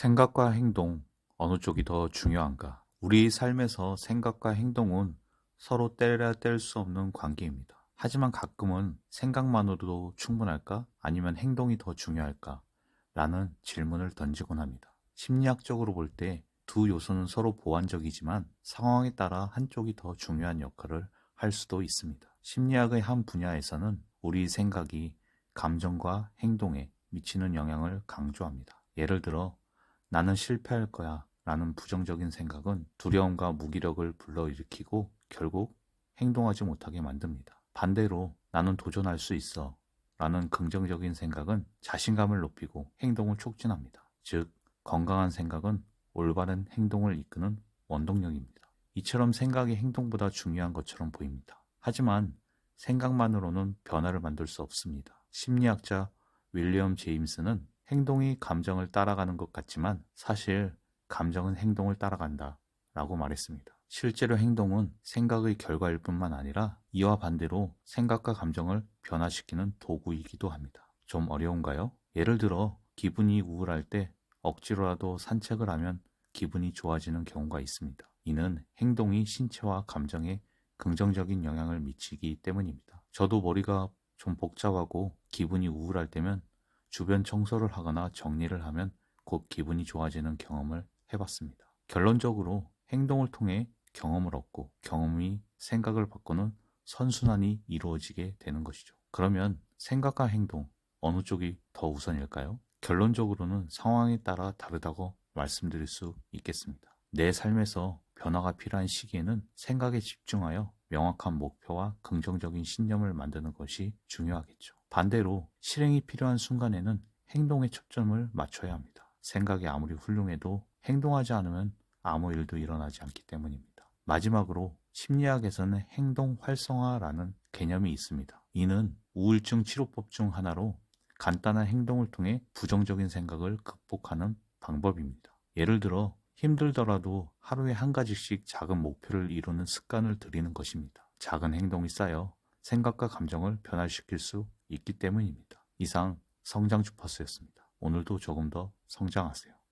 생각과 행동, 어느 쪽이 더 중요한가? 우리 삶에서 생각과 행동은 서로 떼야 뗄 수 없는 관계입니다. 하지만 가끔은 생각만으로도 충분할까? 아니면 행동이 더 중요할까? 라는 질문을 던지곤 합니다. 심리학적으로 볼 때 두 요소는 서로 보완적이지만 상황에 따라 한쪽이 더 중요한 역할을 할 수도 있습니다. 심리학의 한 분야에서는 우리 생각이 감정과 행동에 미치는 영향을 강조합니다. 예를 들어 나는 실패할 거야 라는 부정적인 생각은 두려움과 무기력을 불러일으키고 결국 행동하지 못하게 만듭니다. 반대로 나는 도전할 수 있어 라는 긍정적인 생각은 자신감을 높이고 행동을 촉진합니다. 즉, 건강한 생각은 올바른 행동을 이끄는 원동력입니다. 이처럼 생각이 행동보다 중요한 것처럼 보입니다. 하지만 생각만으로는 변화를 만들 수 없습니다. 심리학자 윌리엄 제임스는 행동이 감정을 따라가는 것 같지만 사실 감정은 행동을 따라간다 라고 말했습니다. 실제로 행동은 생각의 결과일 뿐만 아니라 이와 반대로 생각과 감정을 변화시키는 도구이기도 합니다. 좀 어려운가요? 예를 들어 기분이 우울할 때 억지로라도 산책을 하면 기분이 좋아지는 경우가 있습니다. 이는 행동이 신체와 감정에 긍정적인 영향을 미치기 때문입니다. 저도 머리가 좀 복잡하고 기분이 우울할 때면 주변 청소를 하거나 정리를 하면 곧 기분이 좋아지는 경험을 해봤습니다. 결론적으로 행동을 통해 경험을 얻고 경험이 생각을 바꾸는 선순환이 이루어지게 되는 것이죠. 그러면 생각과 행동, 어느 쪽이 더 우선일까요? 결론적으로는 상황에 따라 다르다고 말씀드릴 수 있겠습니다. 내 삶에서 변화가 필요한 시기에는 생각에 집중하여 명확한 목표와 긍정적인 신념을 만드는 것이 중요하겠죠. 반대로 실행이 필요한 순간에는 행동에 초점을 맞춰야 합니다. 생각이 아무리 훌륭해도 행동하지 않으면 아무 일도 일어나지 않기 때문입니다. 마지막으로 심리학에서는 행동 활성화라는 개념이 있습니다. 이는 우울증 치료법 중 하나로 간단한 행동을 통해 부정적인 생각을 극복하는 방법입니다. 예를 들어 힘들더라도 하루에 한 가지씩 작은 목표를 이루는 습관을 들이는 것입니다. 작은 행동이 쌓여 생각과 감정을 변화시킬 수 있기 때문입니다. 이상 성장 주파수였습니다. 오늘도 조금 더 성장하세요.